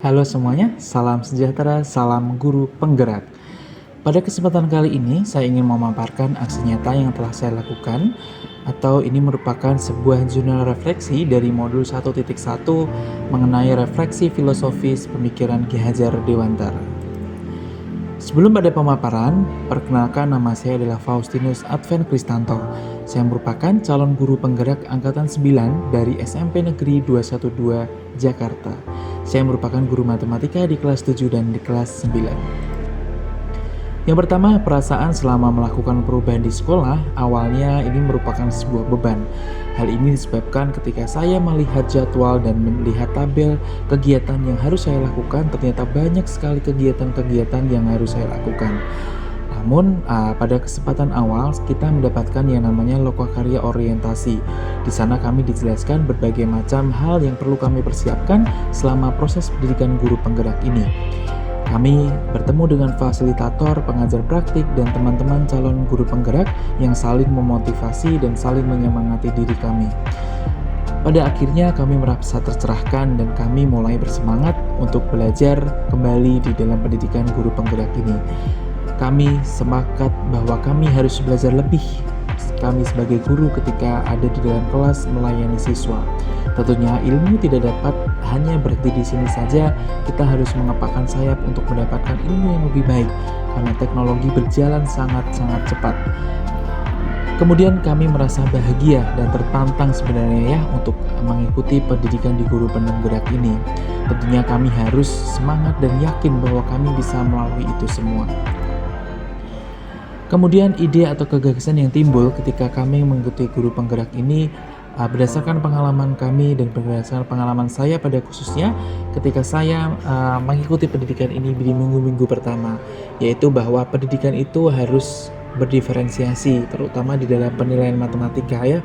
Halo semuanya, salam sejahtera, salam guru penggerak. Pada kesempatan kali ini, saya ingin memaparkan aksi nyata yang telah saya lakukan, atau ini merupakan sebuah jurnal refleksi dari modul 1.1 mengenai refleksi filosofis pemikiran Ki Hajar Dewantara. Sebelum pada pemaparan, perkenalkan nama saya adalah Faustinus Advent Kristanto. Saya merupakan calon guru penggerak angkatan 9 dari SMP Negeri 212 Jakarta. Saya merupakan guru matematika di kelas 7 dan di kelas 9. Yang pertama, perasaan selama melakukan perubahan di sekolah, awalnya ini merupakan sebuah beban. Hal ini disebabkan ketika saya melihat jadwal dan melihat tabel kegiatan yang harus saya lakukan, ternyata banyak sekali kegiatan-kegiatan yang harus saya lakukan. Namun, pada kesempatan awal kita mendapatkan yang namanya lokakarya orientasi. Di sana kami dijelaskan berbagai macam hal yang perlu kami persiapkan selama proses pendidikan guru penggerak ini. Kami bertemu dengan fasilitator, pengajar praktik, dan teman-teman calon guru penggerak yang saling memotivasi dan saling menyemangati diri kami. Pada akhirnya kami merasa tercerahkan dan kami mulai bersemangat untuk belajar kembali di dalam pendidikan guru penggerak ini. Kami sepakat bahwa kami harus belajar lebih. Kami sebagai guru ketika ada di dalam kelas melayani siswa. Tentunya ilmu tidak dapat hanya berhenti di sini saja, kita harus mengepakkan sayap untuk mendapatkan ilmu yang lebih baik karena teknologi berjalan sangat-sangat cepat. Kemudian kami merasa bahagia dan tertantang sebenarnya untuk mengikuti pendidikan di guru penggerak ini. Tentunya kami harus semangat dan yakin bahwa kami bisa melalui itu semua. Kemudian ide atau gagasan yang timbul ketika kami mengikuti guru penggerak ini berdasarkan pengalaman kami dan berdasarkan pengalaman saya pada khususnya ketika saya mengikuti pendidikan ini di minggu-minggu pertama, yaitu bahwa pendidikan itu harus berdiferensiasi terutama di dalam penilaian matematika ya.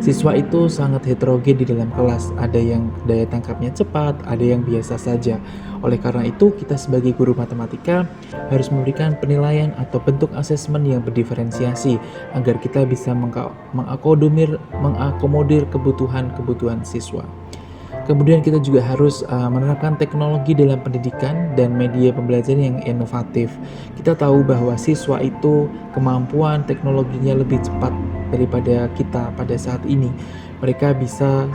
Siswa itu sangat heterogen di dalam kelas, ada yang daya tangkapnya cepat, ada yang biasa saja. Oleh karena itu, kita sebagai guru matematika harus memberikan penilaian atau bentuk asesmen yang berdiferensiasi agar kita bisa mengakomodir kebutuhan siswa. Kemudian kita juga harus menerapkan teknologi dalam pendidikan dan media pembelajaran yang inovatif. Kita tahu bahwa siswa itu kemampuan teknologinya lebih cepat daripada kita pada saat ini. Mereka bisa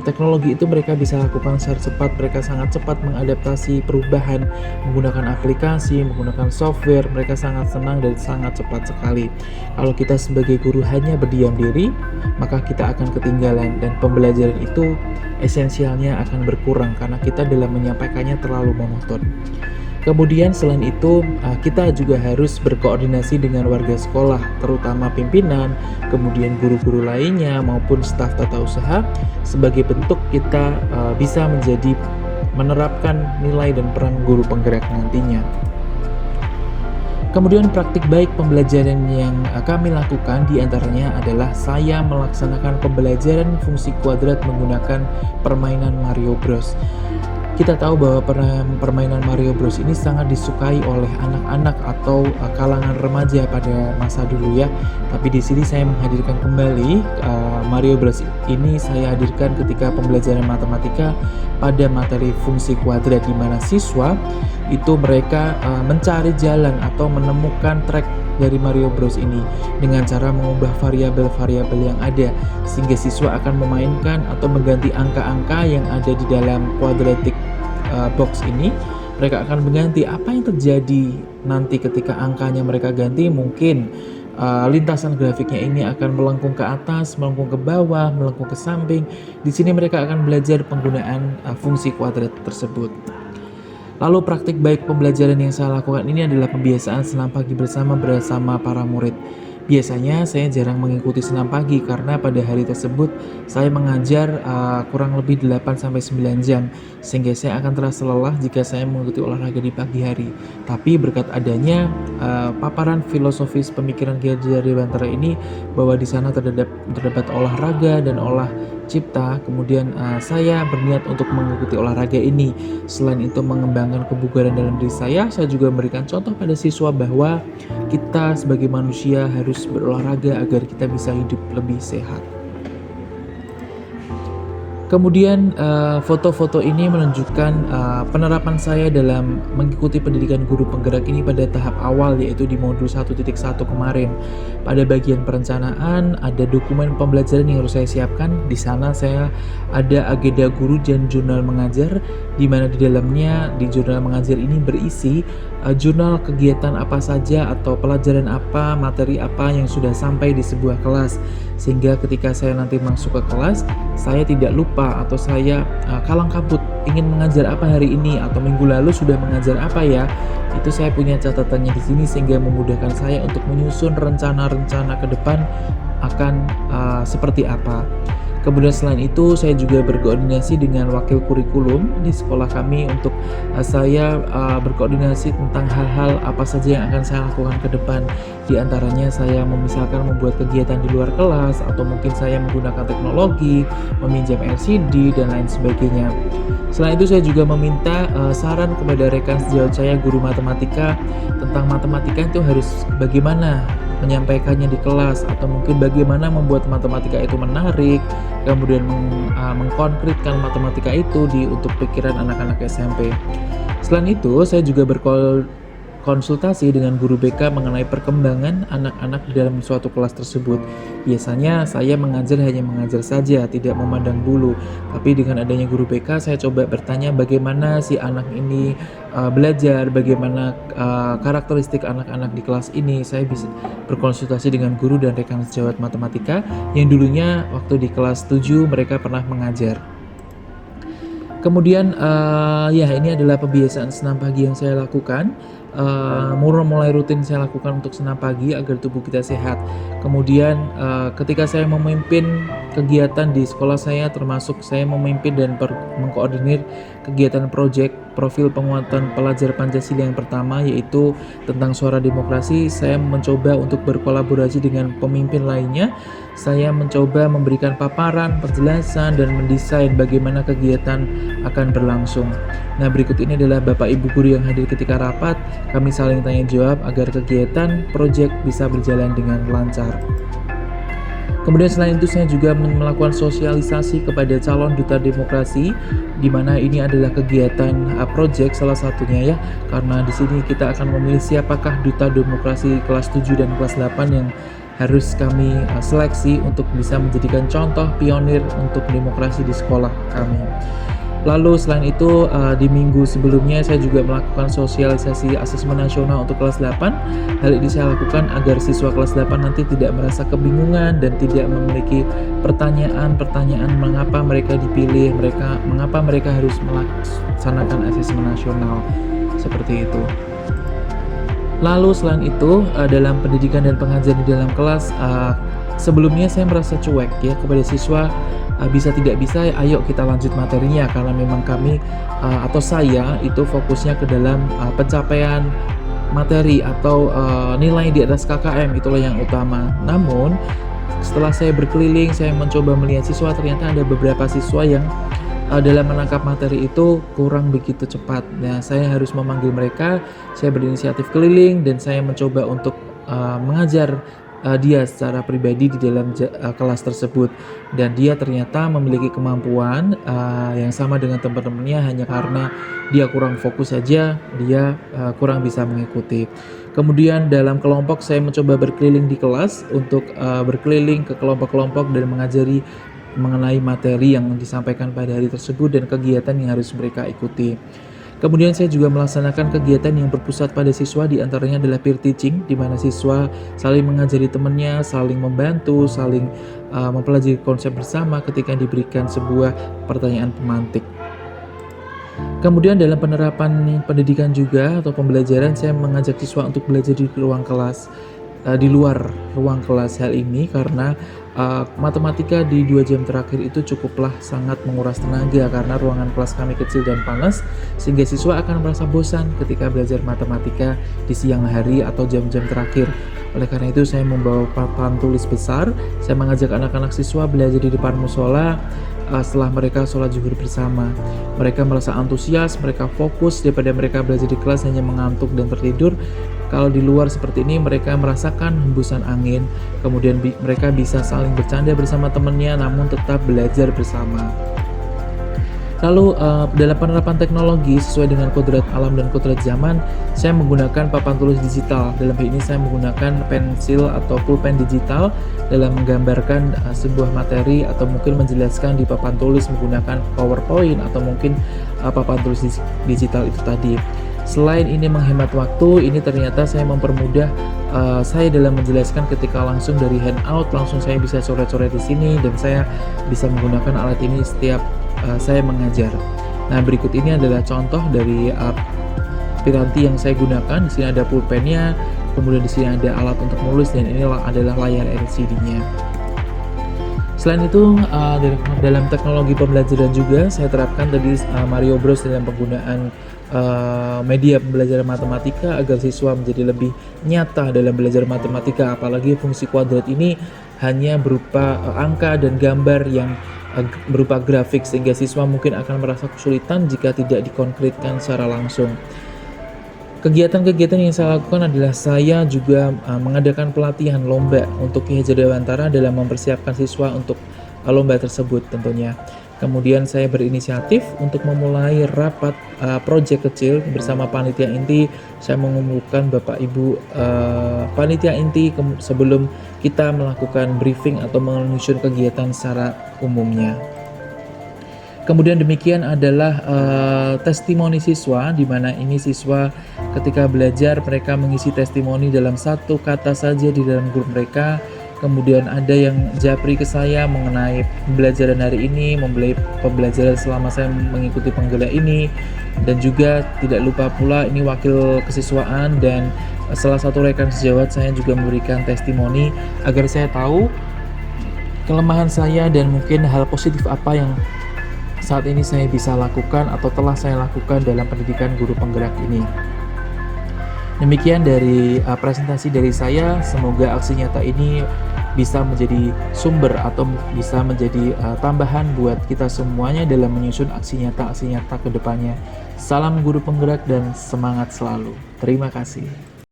teknologi itu mereka bisa lakukan secara cepat, mereka sangat cepat mengadaptasi perubahan menggunakan aplikasi, menggunakan software, mereka sangat senang dan sangat cepat sekali. Kalau kita sebagai guru hanya berdiam diri, maka kita akan ketinggalan dan pembelajaran itu esensialnya akan berkurang karena kita dalam menyampaikannya terlalu monoton. Kemudian selain itu kita juga harus berkoordinasi dengan warga sekolah, terutama pimpinan, kemudian guru-guru lainnya maupun staf tata usaha sebagai bentuk kita bisa menerapkan nilai dan peran guru penggerak nantinya. Kemudian praktik baik pembelajaran yang kami lakukan diantaranya adalah saya melaksanakan pembelajaran fungsi kuadrat menggunakan permainan Mario Bros. Kita tahu bahwa permainan Mario Bros ini sangat disukai oleh anak-anak atau kalangan remaja pada masa dulu ya. Tapi di sini saya menghadirkan kembali Mario Bros ini saya hadirkan ketika pembelajaran matematika pada materi fungsi kuadrat di mana siswa itu mereka mencari jalan atau menemukan track dari Mario Bros ini dengan cara mengubah variabel-variabel yang ada sehingga siswa akan memainkan atau mengganti angka-angka yang ada di dalam quadratic box ini. Mereka akan mengganti apa yang terjadi nanti ketika angkanya mereka ganti. Mungkin lintasan grafiknya ini akan melengkung ke atas, melengkung ke bawah, melengkung ke samping. Di sini mereka akan belajar penggunaan fungsi kuadrat tersebut. Lalu praktik baik pembelajaran yang saya lakukan ini adalah pembiasaan senam pagi bersama para murid. Biasanya saya jarang mengikuti senam pagi karena pada hari tersebut saya mengajar kurang lebih 8-9 jam sehingga saya akan terasa lelah jika saya mengikuti olahraga di pagi hari. Tapi berkat adanya paparan filosofis pemikiran Ki Hajar Dewantara ini bahwa di sana terdapat olahraga dan olah cipta, kemudian saya berniat untuk mengikuti olahraga ini. Selain itu mengembangkan kebugaran dalam diri saya juga memberikan contoh pada siswa bahwa kita sebagai manusia harus berolahraga agar kita bisa hidup lebih sehat. Kemudian foto-foto ini menunjukkan penerapan saya dalam mengikuti pendidikan guru penggerak ini pada tahap awal, yaitu di modul 1.1 kemarin. Pada bagian perencanaan ada dokumen pembelajaran yang harus saya siapkan. Di sana saya ada agenda guru dan jurnal mengajar, di mana di dalamnya di jurnal mengajar ini berisi jurnal kegiatan apa saja atau pelajaran apa, materi apa yang sudah sampai di sebuah kelas, sehingga ketika saya nanti masuk ke kelas saya tidak lupa atau saya kalang kabut ingin mengajar apa hari ini atau minggu lalu sudah mengajar apa ya. Itu saya punya catatannya di sini sehingga memudahkan saya untuk menyusun rencana-rencana ke depan akan seperti apa. Kemudian selain itu saya juga berkoordinasi dengan wakil kurikulum di sekolah kami untuk saya berkoordinasi tentang hal-hal apa saja yang akan saya lakukan ke depan. Di antaranya saya misalkan membuat kegiatan di luar kelas, atau mungkin saya menggunakan teknologi, meminjam LCD dan lain sebagainya. Selain itu saya juga meminta saran kepada rekan sejawat saya guru matematika tentang matematika itu harus bagaimana menyampaikannya di kelas, atau mungkin bagaimana membuat matematika itu menarik, kemudian mengkonkretkan matematika itu untuk pikiran anak-anak SMP. Selain itu, saya juga berkonsultasi dengan guru BK mengenai perkembangan anak-anak di dalam suatu kelas tersebut. Biasanya saya hanya mengajar saja, tidak memandang bulu. Tapi dengan adanya guru BK, saya coba bertanya bagaimana si anak ini belajar, bagaimana karakteristik anak-anak di kelas ini. Saya bisa berkonsultasi dengan guru dan rekan sejawat matematika yang dulunya waktu di kelas 7 mereka pernah mengajar. Kemudian ini adalah kebiasaan senam pagi yang saya lakukan. Mulai rutin saya lakukan untuk senam pagi agar tubuh kita sehat. Kemudian ketika saya memimpin kegiatan di sekolah saya, termasuk saya memimpin dan mengkoordinir kegiatan proyek profil penguatan pelajar Pancasila yang pertama, yaitu tentang suara demokrasi. Saya mencoba untuk berkolaborasi dengan pemimpin lainnya. Saya mencoba memberikan paparan, penjelasan, dan mendesain bagaimana kegiatan akan berlangsung. Nah, berikut ini adalah Bapak Ibu guru yang hadir ketika rapat. Kami saling tanya jawab agar kegiatan proyek bisa berjalan dengan lancar. Kemudian selain itu saya juga melakukan sosialisasi kepada calon duta demokrasi, di mana ini adalah kegiatan proyek salah satunya ya, karena di sini kita akan memilih siapakah duta demokrasi kelas 7 dan kelas 8 yang harus kami seleksi untuk bisa menjadikan contoh pionir untuk demokrasi di sekolah kami. Lalu selain itu di minggu sebelumnya saya juga melakukan sosialisasi asesmen nasional untuk kelas 8. Hal ini saya lakukan agar siswa kelas 8 nanti tidak merasa kebingungan dan tidak memiliki pertanyaan-pertanyaan mengapa mereka dipilih, mengapa mereka harus melaksanakan asesmen nasional seperti itu. Lalu selain itu dalam pendidikan dan pengajaran di dalam kelas, sebelumnya saya merasa cuek ya kepada siswa. Bisa tidak bisa, ayo kita lanjut materinya, karena memang kami atau saya itu fokusnya ke dalam pencapaian materi atau nilai di atas KKM, itulah yang utama. Namun setelah saya berkeliling, saya mencoba melihat siswa, ternyata ada beberapa siswa yang dalam menangkap materi itu kurang begitu cepat. Nah, saya harus memanggil mereka, saya berinisiatif keliling dan saya mencoba untuk mengajar dia secara pribadi di dalam kelas tersebut, dan dia ternyata memiliki kemampuan yang sama dengan teman-temannya, hanya karena dia kurang fokus saja, dia kurang bisa mengikuti. Kemudian dalam kelompok saya mencoba berkeliling di kelas untuk berkeliling ke kelompok-kelompok dan mengajari mengenai materi yang disampaikan pada hari tersebut dan kegiatan yang harus mereka ikuti. Kemudian saya juga melaksanakan kegiatan yang berpusat pada siswa, diantaranya adalah peer teaching, di mana siswa saling mengajari temannya, saling membantu, saling mempelajari konsep bersama ketika diberikan sebuah pertanyaan pemantik. Kemudian dalam penerapan pendidikan juga atau pembelajaran, saya mengajak siswa untuk belajar di ruang kelas, di luar ruang kelas. Hal ini karena matematika di 2 jam terakhir itu cukuplah sangat menguras tenaga, karena ruangan kelas kami kecil dan panas, sehingga siswa akan merasa bosan ketika belajar matematika di siang hari atau jam-jam terakhir. Oleh karena itu saya membawa papan tulis besar, saya mengajak anak-anak siswa belajar di depan musola. Setelah mereka sholat zuhur bersama, mereka merasa antusias, mereka fokus daripada mereka belajar di kelas hanya mengantuk dan tertidur. Kalau di luar seperti ini, mereka merasakan hembusan angin, kemudian mereka bisa saling bercanda bersama temannya, namun tetap belajar bersama. Lalu dalam penerapan teknologi sesuai dengan kodrat alam dan kodrat zaman, saya menggunakan papan tulis digital. Dalam hal ini saya menggunakan pensil atau pulpen digital dalam menggambarkan sebuah materi atau mungkin menjelaskan di papan tulis menggunakan PowerPoint atau mungkin papan tulis digital itu tadi. Selain ini menghemat waktu, ini ternyata saya mempermudah saya dalam menjelaskan ketika langsung dari handout, langsung saya bisa coret-coret di sini dan saya bisa menggunakan alat ini setiap saya mengajar. Nah, berikut ini adalah contoh dari piranti yang saya gunakan. Di sini ada pulpennya, kemudian di sini ada alat untuk menulis dan ini adalah layar LCD-nya. Selain itu, dalam teknologi pembelajaran juga saya terapkan tadi Mario Bros dalam penggunaan media pembelajaran matematika agar siswa menjadi lebih nyata dalam belajar matematika. Apalagi fungsi kuadrat ini hanya berupa angka dan gambar yang berupa grafik, sehingga siswa mungkin akan merasa kesulitan jika tidak dikonkretkan secara langsung. Kegiatan-kegiatan yang saya lakukan adalah saya juga mengadakan pelatihan lomba untuk Ki Hajar Dewantara dalam mempersiapkan siswa untuk lomba tersebut tentunya. Kemudian saya berinisiatif untuk memulai rapat proyek kecil bersama panitia inti. Saya mengumpulkan Bapak Ibu panitia inti sebelum kita melakukan briefing atau menyusun kegiatan secara umumnya. Kemudian demikian adalah testimoni siswa, di mana ini siswa ketika belajar mereka mengisi testimoni dalam satu kata saja di dalam grup mereka. Kemudian ada yang japri ke saya mengenai pembelajaran hari ini, pembelajaran selama saya mengikuti penggela ini, dan juga tidak lupa pula ini wakil kesiswaan dan salah satu rekan sejawat saya juga memberikan testimoni agar saya tahu kelemahan saya dan mungkin hal positif apa yang saat ini saya bisa lakukan atau telah saya lakukan dalam pendidikan guru penggerak ini. Demikian dari presentasi dari saya, semoga aksi nyata ini bisa menjadi sumber atau bisa menjadi tambahan buat kita semuanya dalam menyusun aksi nyata ke depannya. Salam guru penggerak dan semangat selalu. Terima kasih.